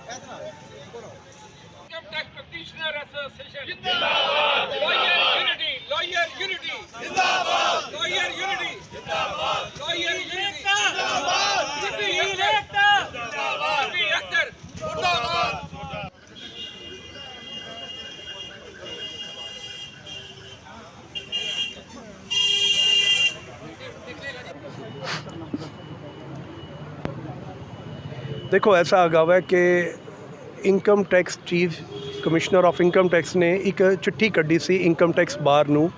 Income Tax Practitioner Association Zindabad. Lawyer Unity, Lawyer Unity Zindabad. Lawyer Unity Zindabad. Lawyer Unity Zindabad. Jibi Akhtar Zindabad. Jibi Akhtar Zindabad. देखो ऐसा हैगा वै कि income tax chief commissioner of income tax ने एक चिट्ठी कड्ढी सी income tax bar नूं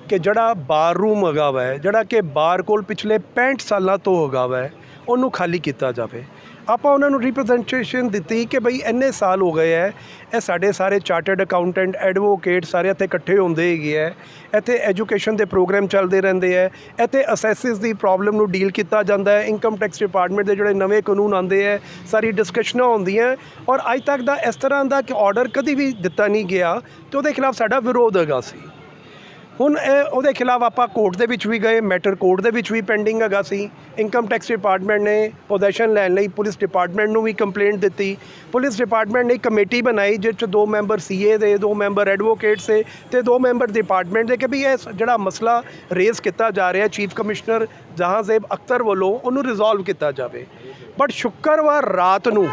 कि जड़ा बार रूम हैगा वै जड़ा कि बार कोल पिछले 65 सालों तो हैगा वै उन्होंने खाली किया जाए। ਆਪਾਂ ਉਹਨਾਂ ਨੂੰ ਰਿਪਰੈਜ਼ੈਂਟੇਸ਼ਨ ਦਿੱਤੀ ਕਿ ਬਈ ਇੰਨੇ ਸਾਲ ਹੋ ਗਏ ਹੈ ਇਹ ਸਾਡੇ ਸਾਰੇ ਚਾਰਟਰਡ ਅਕਾਊਂਟੈਂਟ ਐਡਵੋਕੇਟ ਸਾਰੇ ਇੱਥੇ ਇਕੱਠੇ ਹੁੰਦੇ ਹੈਗੇ ਹੈ, ਇੱਥੇ ਐਜੂਕੇਸ਼ਨ ਦੇ ਪ੍ਰੋਗਰਾਮ ਚੱਲਦੇ ਰਹਿੰਦੇ ਹੈ, ਇੱਥੇ ਅਸੈਸਿਸ ਦੀ ਪ੍ਰੋਬਲਮ ਨੂੰ ਡੀਲ ਕੀਤਾ ਜਾਂਦਾ ਹੈ, ਇਨਕਮ ਟੈਕਸ ਡਿਪਾਰਟਮੈਂਟ ਦੇ ਜਿਹੜੇ ਨਵੇਂ ਕਾਨੂੰਨ ਆਉਂਦੇ ਹੈ ਸਾਰੀ ਡਿਸਕਸ਼ਨਾਂ ਹੁੰਦੀਆਂ ਔਰ ਅੱਜ ਤੱਕ ਦਾ ਇਸ ਤਰ੍ਹਾਂ ਦਾ ਕਿ ਆਰਡਰ ਕਦੀ ਵੀ ਦਿੱਤਾ ਨਹੀਂ ਗਿਆ ਤੇ ਉਹਦੇ ਖਿਲਾਫ ਸਾਡਾ ਵਿਰੋਧ ਹੈਗਾ ਸੀ। ਹੁਣ ਉਹਦੇ ਖਿਲਾਫ ਆਪਾਂ ਕੋਰਟ ਦੇ ਵਿੱਚ ਵੀ ਗਏ, ਮੈਟਰ ਕੋਰਟ ਦੇ ਵਿੱਚ ਵੀ ਪੈਂਡਿੰਗ ਹੈਗਾ ਸੀ। ਇਨਕਮ ਟੈਕਸ ਡਿਪਾਰਟਮੈਂਟ ਨੇ ਪੋਜੈਸ਼ਨ ਲੈਣ ਲਈ ਪੁਲਿਸ ਡਿਪਾਰਟਮੈਂਟ ਨੂੰ ਵੀ ਕੰਪਲੇਂਟ ਦਿੱਤੀ। ਪੁਲਿਸ ਡਿਪਾਰਟਮੈਂਟ ਨੇ ਕਮੇਟੀ ਬਣਾਈ ਜਿਸ 'ਚ 2 ਮੈਂਬਰ ਸੀਏ ਦੇ, 2 ਮੈਂਬਰ ਐਡਵੋਕੇਟਸ ਦੇ ਤੇ 2 ਮੈਂਬਰ ਡਿਪਾਰਟਮੈਂਟ ਦੇ ਕਿ ਵੀ ਇਹ ਜਿਹੜਾ ਮਸਲਾ ਰੇਜ਼ ਕੀਤਾ ਜਾ ਰਿਹਾ ਚੀਫ ਕਮਿਸ਼ਨਰ ਜਹਾਂਜ਼ੇਬ ਅਖਤਰ ਵੱਲੋਂ ਉਹਨੂੰ ਰਿਜ਼ੋਲਵ ਕੀਤਾ ਜਾਵੇ। ਬਟ ਸ਼ੁੱਕਰਵਾਰ ਰਾਤ ਨੂੰ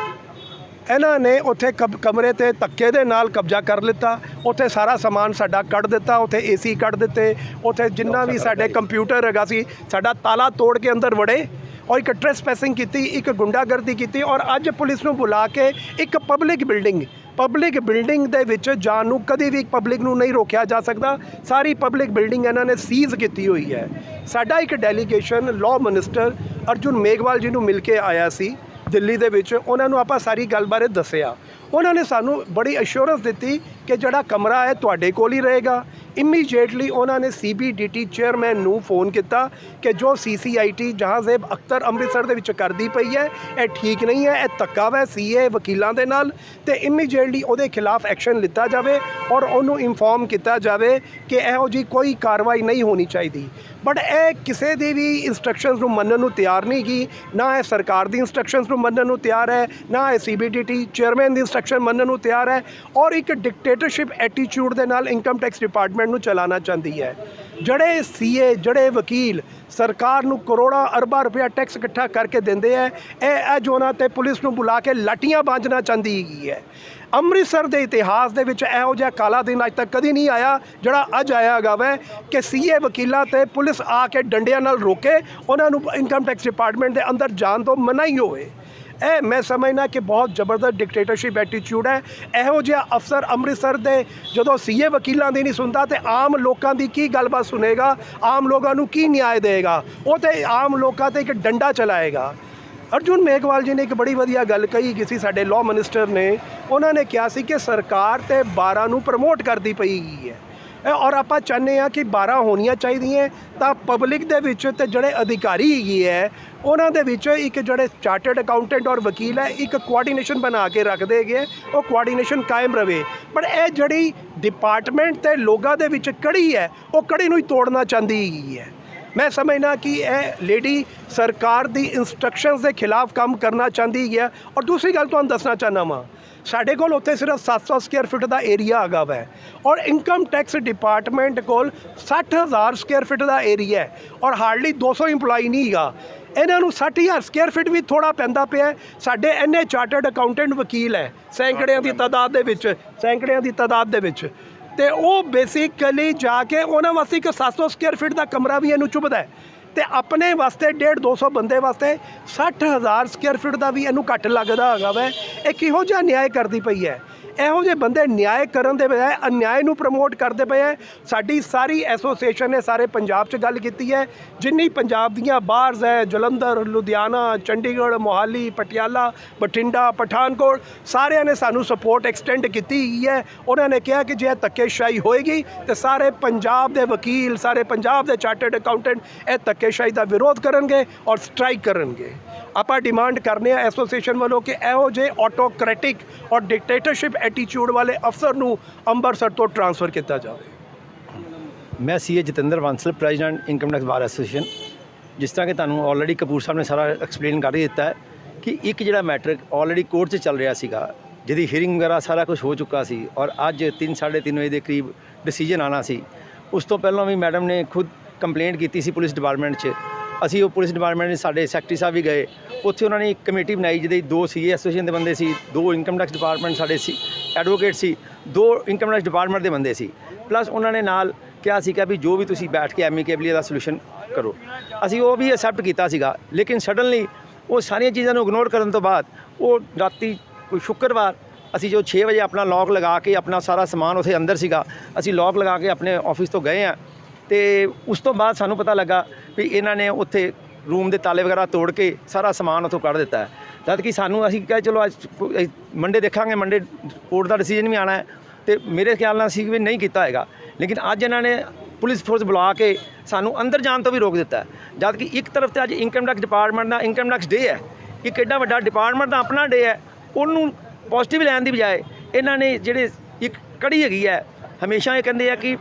ਇਹਨਾਂ ਨੇ ਉੱਥੇ ਕਮਰੇ 'ਤੇ ਧੱਕੇ ਦੇ ਨਾਲ ਕਬਜ਼ਾ ਕਰ ਲਿੱਤਾ। ਉੱਥੇ ਸਾਰਾ ਸਮਾਨ ਸਾਡਾ ਕੱਢ ਦਿੱਤਾ, ਉੱਥੇ ਏਸੀ ਕੱਢ ਦਿੱਤੇ, ਉੱਥੇ ਜਿੰਨਾ ਵੀ ਸਾਡੇ ਕੰਪਿਊਟਰ ਹੈਗਾ ਸੀ ਸਾਡਾ ਤਾਲਾ ਤੋੜ ਕੇ ਅੰਦਰ ਵੜੇ ਔਰ ਇੱਕ ਟ੍ਰੈਸਪੈਸਿੰਗ ਕੀਤੀ, ਇੱਕ ਗੁੰਡਾਗਰਦੀ ਕੀਤੀ ਔਰ ਅੱਜ ਪੁਲਿਸ ਨੂੰ ਬੁਲਾ ਕੇ ਇੱਕ ਪਬਲਿਕ ਬਿਲਡਿੰਗ ਦੇ ਵਿੱਚ ਜਾਣ ਨੂੰ ਕਦੀ ਵੀ ਪਬਲਿਕ ਨੂੰ ਨਹੀਂ ਰੋਕਿਆ ਜਾ ਸਕਦਾ। ਸਾਰੀ ਪਬਲਿਕ ਬਿਲਡਿੰਗ ਇਹਨਾਂ ਨੇ ਸੀਜ਼ ਕੀਤੀ ਹੋਈ ਹੈ। ਸਾਡਾ ਇੱਕ delegation law minister Arjun Meghwal ਜੀ ਨੂੰ ਮਿਲ ਕੇ ਆਇਆ ਸੀ ਦਿੱਲੀ ਦੇ ਵਿੱਚ। ਉਹਨਾਂ ਨੂੰ ਆਪਾਂ ਸਾਰੀ ਗੱਲ ਬਾਰੇ ਦੱਸਿਆ। ਉਹਨਾਂ ਨੇ ਸਾਨੂੰ ਬੜੀ ਅਸ਼ੋਰੈਂਸ ਦਿੱਤੀ ਕਿ ਜਿਹੜਾ ਕਮਰਾ ਹੈ ਤੁਹਾਡੇ ਕੋਲ ਹੀ ਰਹੇਗਾ। ਇਮੀਡੀਏਟਲੀ ਉਹਨਾਂ ਨੇ CBDT ਚੇਅਰਮੈਨ ਨੂੰ ਫੋਨ ਕੀਤਾ ਕਿ ਜੋ CCIT ਜਹਾਂਜ਼ੇਬ ਅਖਤਰ ਅੰਮ੍ਰਿਤਸਰ ਦੇ ਵਿੱਚ ਕਰਦੀ ਪਈ ਹੈ ਇਹ ਠੀਕ ਨਹੀਂ ਹੈ, ਇਹ ਧੱਕਾ ਹੈ CA ਵਕੀਲਾਂ ਦੇ ਨਾਲ ਤੇ ਇਮੀਡੀਏਟਲੀ ਉਹਦੇ ਖਿਲਾਫ ਐਕਸ਼ਨ ਲਿੱਤਾ ਜਾਵੇ ਔਰ ਉਹਨੂੰ ਇਨਫੋਰਮ ਕੀਤਾ ਜਾਵੇ ਕਿ ਇਹੋ ਜਿਹੀ ਕੋਈ ਕਾਰਵਾਈ ਨਹੀਂ ਹੋਣੀ ਚਾਹੀਦੀ। ਬਟ ਇਹ ਕਿਸੇ ਦੀ ਵੀ ਇੰਸਟਰਕਸ਼ਨਸ ਨੂੰ ਮੰਨਣ ਨੂੰ ਤਿਆਰ ਨਹੀਂ ਗੀ, ਨਾ ਇਹ ਸਰਕਾਰ ਦੀ ਇੰਸਟਰਕਸ਼ਨਸ ਨੂੰ ਮੰਨਣ ਨੂੰ ਤਿਆਰ ਹੈ, ਨਾ ਇਹ CBDT ਚੇਅਰਮੈਨ ਦੀ ਇੰਸਟਰਕਸ਼ਨ ਮੰਨਣ ਨੂੰ ਤਿਆਰ ਹੈ ਔਰ ਇੱਕ ਡਿਕਟੇਟਰਸ਼ਿਪ ਐਟੀਟਿਊਡ ਦੇ ਨਾਲ ਇਨਕਮ ਟੈਕਸ ਡਿਪਾਰਟਮੈਂਟ ਨੂੰ ਚਲਾਉਣਾ ਚਾਹੁੰਦੀ ਹੈ। ਜਿਹੜੇ CA ਜਿਹੜੇ ਵਕੀਲ ਸਰਕਾਰ ਨੂੰ ਕਰੋੜਾਂ ਅਰਬਾਂ ਰੁਪਇਆ ਟੈਕਸ ਇਕੱਠਾ ਕਰਕੇ ਦਿੰਦੇ ਹੈ ਇਹ ਜੋ ਉਹਨਾਂ 'ਤੇ ਪੁਲਿਸ ਨੂੰ ਬੁਲਾ ਕੇ ਲਾਠੀਆਂ ਬਾਂਝਣਾ ਚਾਹੁੰਦੀ ਹੈਗੀ ਹੈ। ਅੰਮ੍ਰਿਤਸਰ ਦੇ ਇਤਿਹਾਸ ਦੇ ਵਿੱਚ ਇਹੋ ਜਿਹਾ ਕਾਲਾ ਦਿਨ ਅੱਜ ਤੱਕ ਕਦੀ ਨਹੀਂ ਆਇਆ ਜਿਹੜਾ ਅੱਜ ਆਇਆ ਹੈਗਾ ਵੈ ਕਿ CA ਵਕੀਲਾਂ 'ਤੇ ਪੁਲਿਸ ਆ ਕੇ ਡੰਡਿਆਂ ਨਾਲ ਰੋਕੇ ਉਹਨਾਂ ਨੂੰ ਇਨਕਮ ਟੈਕਸ ਡਿਪਾਰਟਮੈਂਟ ਦੇ ਅੰਦਰ ਜਾਣ ਤੋਂ ਮਨਾਹੀ ਹੋਵੇ। ਇਹ ਮੈਂ ਸਮਝਦਾ ਕਿ ਬਹੁਤ ਜ਼ਬਰਦਸਤ ਡਿਕਟੇਟਰਸ਼ਿਪ ਐਟੀਟਿਊਡ ਹੈ। ਇਹੋ ਜਿਹਾ ਅਫਸਰ ਅੰਮ੍ਰਿਤਸਰ ਦੇ ਜਦੋਂ CA ਵਕੀਲਾਂ ਦੀ ਨਹੀਂ ਸੁਣਦਾ ਤੇ ਆਮ ਲੋਕਾਂ ਦੀ ਕੀ ਗੱਲਬਾਤ ਸੁਣੇਗਾ, ਆਮ ਲੋਕਾਂ ਨੂੰ ਕੀ ਨਿਆਂ ਦੇਗਾ? ਉਹ ਤੇ ਆਮ ਲੋਕਾਂ 'ਤੇ ਇੱਕ ਡੰਡਾ ਚਲਾਏਗਾ। ਅਰਜੁਨ ਮੇਘਵਾਲ ਜੀ ਨੇ ਇੱਕ ਬੜੀ ਵਧੀਆ ਗੱਲ ਕਹੀ ਕਿ ਸੀ ਸਾਡੇ ਲਾਅ ਮਿਨਿਸਟਰ ਨੇ, ਉਹਨਾਂ ਨੇ ਕਿਹਾ ਸੀ ਕਿ ਸਰਕਾਰ ਤੇ 12 ਨੂੰ ਪ੍ਰਮੋਟ ਕਰਦੀ ਪਈ ਹੈ ਔਰ ਆਪਾਂ ਚਾਹੁੰਦੇ ਹਾਂ ਕਿ 12 ਹੋਣੀਆਂ ਚਾਹੀਦੀਆਂ ਤਾਂ ਪਬਲਿਕ ਦੇ ਵਿੱਚ ਤੇ ਜਿਹੜੇ ਅਧਿਕਾਰੀ ਹੈਗੇ ਹੈ ਉਹਨਾਂ ਦੇ ਵਿੱਚ ਇੱਕ ਜਿਹੜੇ ਚਾਰਟਰਡ ਅਕਾਊਂਟੈਂਟ ਔਰ ਵਕੀਲ ਹੈ ਇੱਕ ਕੋਆਰਡੀਨੇਸ਼ਨ ਬਣਾ ਕੇ ਰੱਖਦੇ ਹੈਗੇ, ਉਹ ਕੋਆਰਡੀਨੇਸ਼ਨ ਕਾਇਮ ਰਵੇ। ਪਰ ਇਹ ਜਿਹੜੀ ਡਿਪਾਰਟਮੈਂਟ ਤੇ ਲੋਕਾਂ ਦੇ ਵਿੱਚ ਕੜੀ ਹੈ ਉਹ ਕੜੀ ਨੂੰ ਹੀ ਤੋੜਨਾ ਚਾਹੁੰਦੀ ਹੈਗੀ ਹੈ। ਮੈਂ ਸਮਝਦਾ ਕਿ ਇਹ ਲੇਡੀ ਸਰਕਾਰ ਦੀ ਇੰਸਟਰਕਸ਼ਨਸ ਦੇ ਖਿਲਾਫ ਕੰਮ ਕਰਨਾ ਚਾਹੁੰਦੀ ਹੈ। ਔਰ ਦੂਸਰੀ ਗੱਲ ਤੁਹਾਨੂੰ ਦੱਸਣਾ ਚਾਹੁੰਦਾ ਵਾਂ, ਸਾਡੇ ਕੋਲ ਉੱਥੇ ਸਿਰਫ 700 ਸਕੁਅਰ ਫਿਟ ਦਾ ਏਰੀਆ ਹੈਗਾ ਵੈ ਔਰ ਇਨਕਮ ਟੈਕਸ ਡਿਪਾਰਟਮੈਂਟ ਕੋਲ 60,000 ਸਕੁਅਰ ਫਿਟ ਦਾ ਏਰੀਆ ਹੈ ਔਰ ਹਾਰਡਲੀ 200 ਇੰਪਲਾਈ ਨਹੀਂ ਹੈਗਾ। ਇਹਨਾਂ ਨੂੰ 60,000 ਸਕੁਅਰ ਫਿਟ ਵੀ ਥੋੜ੍ਹਾ ਪੈਂਦਾ ਪਿਆ। ਸਾਡੇ ਇੰਨੇ ਚਾਰਟਰਡ ਅਕਾਊਂਟੈਂਟ ਵਕੀਲ ਹੈ ਸੈਂਕੜਿਆਂ ਦੀ ਤਾਦਾਦ ਦੇ ਵਿੱਚ ਤੇ ਉਹ ਬੇਸਿਕਲੀ ਜਾ ਕੇ ਉਹਨਾਂ ਵਾਸਤੇ ਇੱਕ 700 ਸਕੁਅਰ ਫਿਟ ਦਾ ਕਮਰਾ ਵੀ ਇਹਨੂੰ ਚੁੱਭਦਾ ਤੇ ਆਪਣੇ ਵਾਸਤੇ 150-200 ਬੰਦੇ ਵਾਸਤੇ 60,000 ਸਕੁਅਰ ਫਿਟ ਦਾ ਵੀ ਇਹਨੂੰ ਘੱਟ ਲੱਗਦਾ ਹੈਗਾ ਵੈ। ਇਹ ਕਿਹੋ ਜਿਹਾ ਨਿਆਂ ਕਰਦੀ ਪਈ ਹੈ? ਇਹੋ ਜਿਹੇ ਬੰਦੇ ਨਿਆਂ ਕਰਨ ਦੇ ਬਜਾਏ ਅਨਿਆਏ ਨੂੰ ਪ੍ਰਮੋਟ ਕਰਦੇ ਪਏ ਹੈ। ਸਾਡੀ ਸਾਰੀ ਐਸੋਸੀਏਸ਼ਨ ਨੇ ਸਾਰੇ ਪੰਜਾਬ 'ਚ ਗੱਲ ਕੀਤੀ ਹੈ, ਜਿੰਨੀ ਪੰਜਾਬ ਦੀਆਂ ਬਾਰਜ਼ ਹੈ ਜਲੰਧਰ, ਲੁਧਿਆਣਾ, ਚੰਡੀਗੜ੍ਹ, ਮੋਹਾਲੀ, ਪਟਿਆਲਾ, ਬਠਿੰਡਾ, ਪਠਾਨਕੋਟ, ਸਾਰਿਆਂ ਨੇ ਸਾਨੂੰ ਸਪੋਰਟ ਐਕਸਟੈਂਡ ਕੀਤੀ ਗਈ ਹੈ। ਉਹਨਾਂ ਨੇ ਕਿਹਾ ਕਿ ਜੇ ਧੱਕੇਸ਼ਾਹੀ ਹੋਏਗੀ ਤਾਂ ਸਾਰੇ ਪੰਜਾਬ ਦੇ ਵਕੀਲ, ਸਾਰੇ ਪੰਜਾਬ ਦੇ ਚਾਰਟਰਡ ਅਕਾਊਂਟੈਂਟ ਇਹ ਧੱਕੇਸ਼ਾਹੀ ਦਾ ਵਿਰੋਧ ਕਰਨਗੇ ਔਰ ਸਟ੍ਰਾਈਕ ਕਰਨਗੇ। ਆਪਾਂ ਡਿਮਾਂਡ ਕਰਨੇ ਆ ਐਸੋਸੀਏਸ਼ਨ ਵੱਲੋਂ ਕਿ ਇਹੋ ਜਿਹੇ ਆਟੋਕ੍ਰੈਟਿਕ ਔਰ ਡਿਕਟੇਟਰਸ਼ਿਪ ਐਟੀਟਿਊਡ ਵਾਲੇ ਅਫਸਰ ਨੂੰ ਅੰਮ੍ਰਿਤਸਰ ਤੋਂ ਟ੍ਰਾਂਸਫਰ ਕੀਤਾ ਜਾਵੇ। ਮੈਂ CA Jatinder Bansal, president income tax bar association. ਜਿਸ ਤਰ੍ਹਾਂ ਕਿ ਤੁਹਾਨੂੰ ਆਲਰੇਡੀ ਕਪੂਰ ਸਾਹਿਬ ਨੇ ਸਾਰਾ ਐਕਸਪਲੇਨ ਕਰ ਹੀ ਦਿੱਤਾ ਹੈ ਕਿ ਇੱਕ ਜਿਹੜਾ ਮੈਟਰ ਆਲਰੇਡੀ ਕੋਰਟ 'ਚ ਚੱਲ ਰਿਹਾ ਸੀਗਾ, ਜਿਹਦੀ ਹੀਅਰਿੰਗ ਵਗੈਰਾ ਸਾਰਾ ਕੁਝ ਹੋ ਚੁੱਕਾ ਸੀ ਔਰ ਅੱਜ 3-3:30 ਵਜੇ ਦੇ ਕਰੀਬ ਡਿਸੀਜਨ ਆਉਣਾ ਸੀ। ਉਸ ਤੋਂ ਪਹਿਲਾਂ ਵੀ ਮੈਡਮ ਨੇ ਖੁਦ ਕੰਪਲੇਂਟ ਕੀਤੀ ਸੀ ਪੁਲਿਸ ਡਿਪਾਰਟਮੈਂਟ 'ਚ। ਅਸੀਂ ਉਹ ਪੁਲਿਸ ਡਿਪਾਰਟਮੈਂਟ ਦੇ ਸਾਡੇ ਸੈਕਟਰੀ ਸਾਹਿਬ ਵੀ ਗਏ, ਉੱਥੇ ਉਹਨਾਂ ਨੇ ਇੱਕ ਕਮੇਟੀ ਬਣਾਈ ਜਿਹਦੇ 2 ਸੀਏ ਐਸੋਸੀਏਸ਼ਨ ਦੇ ਬੰਦੇ ਸੀ, 2 ਇਨਕਮ ਟੈਕਸ ਡਿਪਾਰਟਮੈਂਟ ਸਾਡੇ ਸੀ ਐਡਵੋਕੇਟ ਸੀ, 2 ਇਨਕਮ ਟੈਕਸ ਡਿਪਾਰਟਮੈਂਟ ਦੇ ਬੰਦੇ ਸੀ, ਪਲੱਸ ਉਹਨਾਂ ਨੇ ਨਾਲ ਕਿਹਾ ਸੀਗਾ ਵੀ ਜੋ ਵੀ ਤੁਸੀਂ ਬੈਠ ਕੇ ਐਮੀਕੇਬਲੀ ਇਹਦਾ ਸੋਲੂਸ਼ਨ ਕਰੋ। ਅਸੀਂ ਉਹ ਵੀ ਐਕਸੈਪਟ ਕੀਤਾ ਸੀਗਾ, ਲੇਕਿਨ ਸਡਨਲੀ ਉਹ ਸਾਰੀਆਂ ਚੀਜ਼ਾਂ ਨੂੰ ਇਗਨੋਰ ਕਰਨ ਤੋਂ ਬਾਅਦ ਉਹ ਰਾਤੀ ਕੋਈ ਸ਼ੁੱਕਰਵਾਰ ਅਸੀਂ ਜੋ 6 ਵਜੇ ਆਪਣਾ ਲੌਕ ਲਗਾ ਕੇ ਆਪਣਾ ਸਾਰਾ ਸਮਾਨ ਉੱਥੇ ਅੰਦਰ ਸੀਗਾ, ਅਸੀਂ ਲੌਕ ਲਗਾ ਕੇ ਆਪਣੇ ਆਫਿਸ ਤੋਂ ਗਏ ਹਾਂ ਤੇ ਉਸ ਤੋਂ ਬਾਅਦ ਸਾਨੂੰ ਪਤਾ ਲੱਗਾ ਵੀ ਇਹਨਾਂ ਨੇ ਉੱਥੇ ਰੂਮ ਦੇ ਤਾਲੇ ਵਗੈਰਾ ਤੋੜ ਕੇ ਸਾਰਾ ਸਮਾਨ ਉੱਥੋਂ ਕੱਢ ਦਿੱਤਾ ਹੈ। ਜਦ ਕਿ ਸਾਨੂੰ ਅਸੀਂ ਕਿਹਾ ਚਲੋ ਅੱਜ ਮੰਡੇ ਦੇਖਾਂਗੇ, ਮੰਡੇ ਕੋਰਟ ਦਾ ਡਿਸੀਜਨ ਵੀ ਆਉਣਾ ਹੈ ਤੇ ਮੇਰੇ ਖਿਆਲ ਨਾਲ ਅਸੀਂ ਵੀ ਨਹੀਂ ਕੀਤਾ ਹੈਗਾ, ਲੇਕਿਨ ਅੱਜ ਇਹਨਾਂ ਨੇ ਪੁਲਿਸ ਫੋਰਸ ਬੁਲਾ ਕੇ ਸਾਨੂੰ ਅੰਦਰ ਜਾਣ ਤੋਂ ਵੀ ਰੋਕ ਦਿੱਤਾ। ਜਦ ਕਿ ਇੱਕ ਤਰਫ ਤੇ ਅੱਜ ਇਨਕਮ ਟੈਕਸ ਡਿਪਾਰਟਮੈਂਟ ਦਾ ਇਨਕਮ ਟੈਕਸ ਡੇ ਹੈ, ਇੱਕ ਐਡਾ ਵੱਡਾ ਡਿਪਾਰਟਮੈਂਟ ਦਾ ਆਪਣਾ ਡੇ ਹੈ, ਉਹਨੂੰ ਪੋਜ਼ਿਟਿਵ ਲੈਣ ਦੀ ਬਜਾਏ ਇਹਨਾਂ ਨੇ ਜਿਹੜੇ ਇੱਕ ਕੜੀ ਹੈਗੀ ਹੈ, ਹਮੇਸ਼ਾ ਇਹ ਕਹਿੰਦੇ ਆ ਕਿ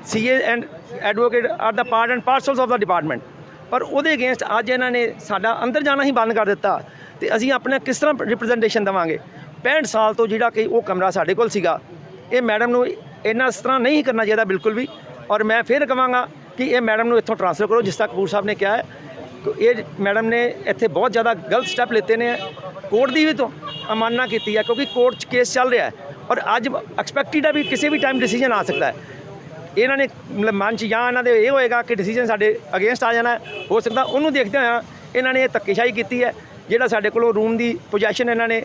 CA and advocate are the part and parcels of the department, ਪਰ ਉਹਦੇ ਅਗੇਂਸਟ ਅੱਜ ਇਹਨਾਂ ਨੇ ਸਾਡਾ ਅੰਦਰ ਜਾਣਾ ਹੀ ਬੰਦ ਕਰ ਦਿੱਤਾ ਤੇ ਅਸੀਂ ਆਪਣਾ ਕਿਸ ਤਰ੍ਹਾਂ ਰਿਪਰੈਜ਼ੈਂਟੇਸ਼ਨ ਦੇਵਾਂਗੇ। 65 ਸਾਲ ਤੋਂ ਜਿਹੜਾ ਕਿ ਉਹ ਕਮਰਾ ਸਾਡੇ ਕੋਲ ਸੀਗਾ, ਇਹ ਮੈਡਮ ਨੂੰ ਇੰਨਾ ਇਸ ਤਰ੍ਹਾਂ ਨਹੀਂ ਕਰਨਾ ਚਾਹੀਦਾ ਬਿਲਕੁਲ ਵੀ, ਔਰ ਮੈਂ ਫਿਰ ਕਹਾਂਗਾ ਕਿ ਇਹ ਮੈਡਮ ਨੂੰ ਇੱਥੋਂ ਟ੍ਰਾਂਸਫਰ ਕਰੋ, ਜਿਸ ਤੱਕ ਕਪੂਰ ਸਾਹਿਬ ਨੇ ਕਿਹਾ ਹੈ। ਇਹ ਮੈਡਮ ਨੇ ਇੱਥੇ ਬਹੁਤ ਜ਼ਿਆਦਾ ਗਲਤ ਸਟੈਪ ਲਿੱਤੇ ਨੇ, ਕੋਰਟ ਦੀ ਵੀ ਤੋਂ ਅਮਾਨਨਾ ਕੀਤੀ ਹੈ ਕਿਉਂਕਿ ਕੋਰਟ 'ਚ ਕੇਸ ਚੱਲ ਰਿਹਾ ਹੈ ਔਰ ਅੱਜ ਐਕਸਪੈਕਟਡ ਹੈ ਵੀ ਕਿਸੇ ਵੀ ਟਾਈਮ ਡਿਸੀਜਨ ਆ ਸਕਦਾ ਹੈ। ਇਹਨਾਂ ਨੇ ਮਤਲਬ ਮਨ 'ਚ ਜਾਂ ਇਹਨਾਂ ਦੇ ਇਹ ਹੋਏਗਾ ਕਿ ਡਿਸੀਜਨ ਸਾਡੇ ਅਗੇਂਸਟ ਆ ਜਾਣਾ ਹੋ ਸਕਦਾ, ਉਹਨੂੰ ਦੇਖਦੇ ਹੋਇਆ ਇਹਨਾਂ ਨੇ ਇਹ ਧੱਕੇਸ਼ਾਹੀ ਕੀਤੀ ਹੈ। ਜਿਹੜਾ ਸਾਡੇ ਕੋਲੋਂ ਰੂਮ ਦੀ ਪੋਜੈਸ਼ਨ ਇਹਨਾਂ ਨੇ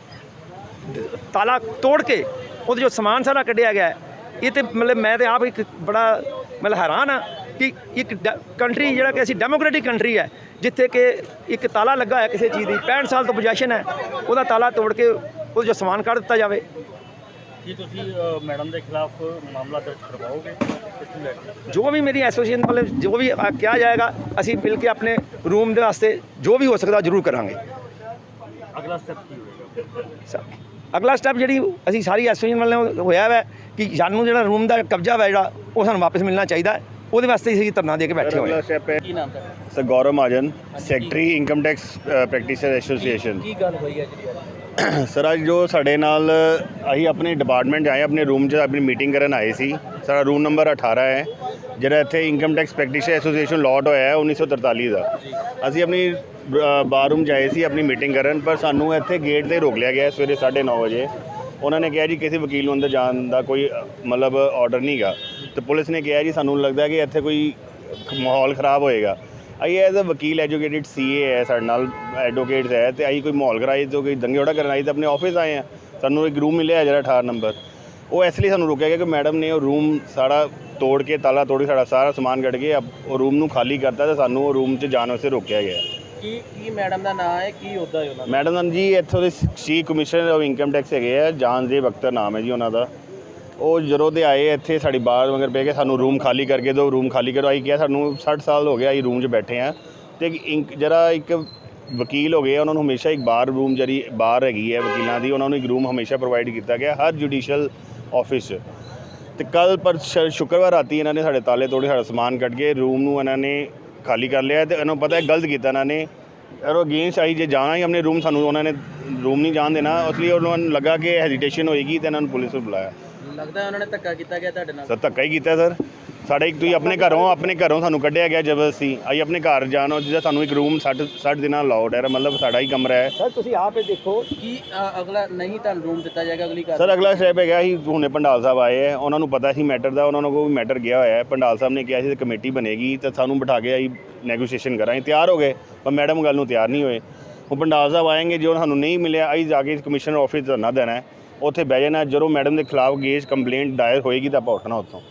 ਤਾਲਾ ਤੋੜ ਕੇ ਉਹਦੇ ਜੋ ਸਮਾਨ ਸਾਰਾ ਕੱਢਿਆ ਗਿਆ ਹੈ, ਇਹ ਤੇ ਮਤਲਬ ਮੈਂ ਤੇ ਆਪ ਇੱਕ ਬੜਾ ਮਤਲਬ ਹੈਰਾਨ ਹਾਂ ਕਿ ਇੱਕ ਕੰਟਰੀ ਜਿਹੜਾ ਕਿ ਅਸੀਂ ਡੈਮੋਕ੍ਰੈਟਿਕ ਕੰਟਰੀ ਹੈ, ਜਿੱਥੇ ਕਿ ਇੱਕ ਤਾਲਾ ਲੱਗਾ ਹੈ ਕਿਸੇ ਚੀਜ਼ ਦੀ 65 ਸਾਲ ਤੋਂ ਪੋਜੈਸ਼ਨ ਹੈ, ਉਹਦਾ ਤਾਲਾ ਤੋੜ ਕੇ ਉਹਦੇ ਜੋ ਸਮਾਨ ਕੱਢ ਦਿੱਤਾ ਜਾਵੇ। ਕੀ ਤੁਸੀਂ ਮੈਡਮ ਦੇ ਖਿਲਾਫ ਮਾਮਲਾ ਦਰਜ ਕਰਵਾਓਗੇ? ਜੋ ਵੀ ਮੇਰੀ ਐਸੋਸੀਏਸ਼ਨ ਵਾਲੇ ਜੋ ਵੀ ਕਿਹਾ ਜਾਏਗਾ, ਅਸੀਂ ਮਿਲ ਕੇ ਆਪਣੇ ਰੂਮ ਦੇ ਵਾਸਤੇ ਜੋ ਵੀ ਹੋ ਸਕਦਾ ਜ਼ਰੂਰ ਕਰਾਂਗੇ। ਅਗਲਾ ਸਟੈਪ ਕੀ ਹੋਵੇਗਾ? ਅਗਲਾ ਸਟੈਪ ਜਿਹੜੀ ਅਸੀਂ ਸਾਰੀ ਐਸੋਸੀਏਸ਼ਨ ਵਾਲਿਆਂ ਹੋਇਆ ਹੈ ਕਿ ਸਾਨੂੰ ਜਿਹੜਾ ਰੂਮ ਦਾ ਕਬਜ਼ਾ ਹੈ ਜਿਹੜਾ ਉਹ ਸਾਨੂੰ ਵਾਪਸ ਮਿਲਣਾ ਚਾਹੀਦਾ ਹੈ, ਉਹਦੇ ਵਾਸਤੇ ਅਸੀਂ ਧਰਨਾ ਦੇ ਕੇ ਬੈਠੇ ਹੋਏ ਹਾਂ। ਕੀ ਨਾਮ ਹੈ sir? Gaurav Mahajan, secretary income tax practitioner association. ਕੀ ਗੱਲ ਹੋਈ ਹੈ ਜਿਹੜੀ ਸਰ ਅੱਜ ਜੋ ਸਾਡੇ ਨਾਲ ਅਸੀਂ ਆਪਣੇ ਡਿਪਾਰਟਮੈਂਟ ਆਏ, ਆਪਣੇ ਰੂਮ 'ਚ ਆਪਣੀ ਮੀਟਿੰਗ ਕਰਨ ਆਏ ਸੀ। ਸਾਡਾ ਰੂਮ ਨੰਬਰ 18 ਹੈ, ਜਿਹੜਾ ਇੱਥੇ ਇਨਕਮ ਟੈਕਸ ਪ੍ਰੈਕਟੀਸ਼ਨਰ ਐਸੋਸੀਏਸ਼ਨ ਲੋਟ ਹੋਇਆ ਹੈ 1943 ਦਾ। ਅਸੀਂ ਆਪਣੀ ਬਾਥਰੂਮ 'ਚ ਆਏ ਸੀ ਆਪਣੀ ਮੀਟਿੰਗ ਕਰਨ, ਪਰ ਸਾਨੂੰ ਇੱਥੇ ਗੇਟ 'ਤੇ ਰੋਕ ਲਿਆ ਗਿਆ ਸਵੇਰੇ 9:30 ਵਜੇ। ਉਹਨਾਂ ਨੇ ਕਿਹਾ ਜੀ ਕਿਸੇ ਵਕੀਲ ਨੂੰ ਅੰਦਰ ਜਾਣ ਦਾ ਕੋਈ ਮਤਲਬ ਆਰਡਰ ਨਹੀਂ ਗਾ, ਤੇ ਪੁਲਿਸ ਨੇ ਕਿਹਾ ਜੀ ਸਾਨੂੰ ਲੱਗਦਾ ਕਿ ਇੱਥੇ ਕੋਈ ਮਾਹੌਲ ਖ਼ਰਾਬ ਹੋਏਗਾ। ਅਸੀਂ ਐਜ਼ ਅ ਵਕੀਲ ਐਜੂਕੇਟਿਡ ਸੀਏ ਹੈ, ਸਾਡੇ ਨਾਲ ਐਡਵੋਕੇਟਸ ਹੈ, ਤੇ ਅਸੀਂ ਕੋਈ ਮਾਹੌਲ ਖਰਾਈ ਤੋਂ ਕੋਈ ਦੰਗੇ ਕਰਨ ਆਈ ਤਾਂ ਆਪਣੇ ਆਫਿਸ ਆਏ ਹਾਂ। ਸਾਨੂੰ ਇੱਕ ਰੂਮ ਮਿਲਿਆ ਜਿਹੜਾ 18 ਨੰਬਰ, ਉਹ ਇਸ ਲਈ ਸਾਨੂੰ ਰੋਕਿਆ ਗਿਆ ਕਿ ਮੈਡਮ ਨੇ ਉਹ ਰੂਮ ਸਾਰਾ ਤੋੜ ਕੇ ਤਾਲਾ ਤੋੜ ਕੇ ਸਾਡਾ ਸਾਰਾ ਸਮਾਨ ਕੱਢ ਕੇ ਉਹ ਰੂਮ ਨੂੰ ਖਾਲੀ ਕਰਤਾ ਤੇ ਸਾਨੂੰ ਉਹ ਰੂਮ 'ਚ ਜਾਣ ਵਾਸਤੇ ਰੋਕਿਆ ਗਿਆ। ਕੀ ਮੈਡਮ ਦਾ ਨਾਮ ਹੈ, ਕੀ ਅਹੁਦਾ ਹੈ ਉਹਨਾਂ ਦਾ? ਮੈਡਮ ਜੀ ਇੱਥੋਂ ਦੇ chief commissioner of income tax ਹੈਗੇ ਆ, ਜਾਨਜ਼ੇਬ ਅਖਤਰ ਨਾਮ ਹੈ ਜੀ ਉਹਨਾਂ ਦਾ। ਉਹ ਜਦੋਂ ਦੇ ਆਏ ਇੱਥੇ ਸਾਡੀ ਬਾਹਰ ਮਗਰ ਪੈ ਕੇ ਸਾਨੂੰ ਰੂਮ ਖਾਲੀ ਕਰਕੇ ਦਿਓ, ਰੂਮ ਖਾਲੀ ਕਰੋ। ਅਸੀਂ ਕਿਹਾ ਸਾਨੂੰ 60 ਸਾਲ ਹੋ ਗਿਆ ਅਸੀਂ ਰੂਮ 'ਚ ਬੈਠੇ ਹਾਂ, ਅਤੇ ਜਿਹੜਾ ਇੱਕ ਵਕੀਲ ਹੋ ਗਏ ਉਹਨਾਂ ਨੂੰ ਹਮੇਸ਼ਾ ਇੱਕ ਰੂਮ ਜਿਹੜੀ ਬਾਹਰ ਹੈਗੀ ਹੈ ਵਕੀਲਾਂ ਦੀ, ਉਹਨਾਂ ਨੂੰ ਇੱਕ ਰੂਮ ਹਮੇਸ਼ਾ ਪ੍ਰੋਵਾਈਡ ਕੀਤਾ ਗਿਆ ਹਰ ਜੁਡੀਸ਼ੀਅਲ ਆਫਿਸ 'ਚ। ਅਤੇ ਕੱਲ੍ਹ ਸ਼ੁੱਕਰਵਾਰ ਰਾਤੀ ਇਹਨਾਂ ਨੇ ਸਾਡੇ ਤਾਲੇ ਤੋੜੇ, ਸਾਡਾ ਸਮਾਨ ਕੱਢ ਕੇ ਰੂਮ ਨੂੰ ਇਹਨਾਂ ਨੇ ਖਾਲੀ ਕਰ ਲਿਆ, ਅਤੇ ਇਹਨਾਂ ਨੂੰ ਪਤਾ ਹੈ ਗਲਤ ਕੀਤਾ ਇਹਨਾਂ ਨੇ। ਔਰ ਅਗੇਂਸਟ ਆਈ ਜੇ ਜਾਣਾ ਹੀ ਆਪਣੇ ਰੂਮ, ਸਾਨੂੰ ਉਹਨਾਂ ਨੇ ਰੂਮ ਨਹੀਂ ਜਾਣ ਦੇਣਾ, ਇਸ ਲਈ ਉਹਨਾਂ ਨੂੰ ਲੱਗਾ ਕਿ ਹੈਜ਼ੀਟੇਸ਼ਨ ਹੋਏਗੀ ਅਤੇ ਇਹਨਾਂ ਨੂੰ ਪੁਲਿਸ ਨੂੰ ਬੁਲਾਇਆ। ਲੱਗਦਾ ਉਹਨਾਂ ਨੇ ਧੱਕਾ ਕੀਤਾ ਗਿਆ ਤੁਹਾਡੇ ਨਾਲ? ਸਰ ਧੱਕਾ ਹੀ ਕੀਤਾ ਸਰ, ਸਾਡੇ ਇੱਕ ਤੁਸੀਂ ਆਪਣੇ ਘਰੋਂ ਸਾਨੂੰ ਕੱਢਿਆ ਗਿਆ ਜ਼ਬਰਦਸਤੀ। ਅਸੀਂ ਆਪਣੇ ਘਰ ਜਾਣਾ, ਜਿਹਦਾ ਸਾਨੂੰ ਇੱਕ ਰੂਮ 60 ਦਿਨਾਂ ਅਲਾਉਡ ਹੈ, ਮਤਲਬ ਸਾਡਾ ਹੀ ਕਮਰਾ ਹੈ। ਸਰ ਤੁਸੀਂ ਆਪ ਇਹ ਦੇਖੋ ਕੀ ਅਗਲਾ ਨਹੀਂ ਤੁਹਾਨੂੰ ਰੂਮ ਦਿੱਤਾ ਜਾਏਗਾ ਅਗਲੀ ਸਰ ਅਗਲਾ ਸਟੈਪ ਹੈਗਾ ਅਸੀਂ ਹੁਣੇ ਪੰਡਾਲ ਸਾਹਿਬ ਆਏ ਹੈ, ਉਹਨਾਂ ਨੂੰ ਪਤਾ ਸੀ ਮੈਟਰ ਦਾ, ਉਹਨਾਂ ਨੂੰ ਕੋਈ ਮੈਟਰ ਗਿਆ ਹੋਇਆ ਹੈ। ਪੰਡਾਲ ਸਾਹਿਬ ਨੇ ਕਿਹਾ ਸੀ ਕਮੇਟੀ ਬਣੇਗੀ ਤਾਂ ਸਾਨੂੰ ਬਿਠਾ ਕੇ ਅਸੀਂ ਨੈਗੋਸ਼ੀਏਸ਼ਨ ਕਰਾਂਗੇ। ਤਿਆਰ ਹੋ ਗਏ ਪਰ ਮੈਡਮ ਗੱਲ ਨੂੰ ਤਿਆਰ ਨਹੀਂ ਹੋਏ। ਉਹ ਪੰਡਾਲ ਸਾਹਿਬ ਆਏਂਗੇ, ਜੋ ਸਾਨੂੰ ਨਹੀਂ ਮਿਲਿਆ ਅਸੀਂ ਜਾ ਕੇ ਕਮਿਸ਼ਨਰ ਆਫਿਸ ਧਰਨਾ ਦੇਣਾ, ਉੱਥੇ ਬਹਿ ਜਾਣਾ। ਜਦੋਂ ਮੈਡਮ ਦੇ ਖਿਲਾਫ ਕੇਸ ਕੰਪਲੇਂਟ ਦਾਇਰ ਹੋਏਗੀ ਤਾਂ ਆਪਾਂ ਉੱਠਣਾ ਉੱਥੋਂ।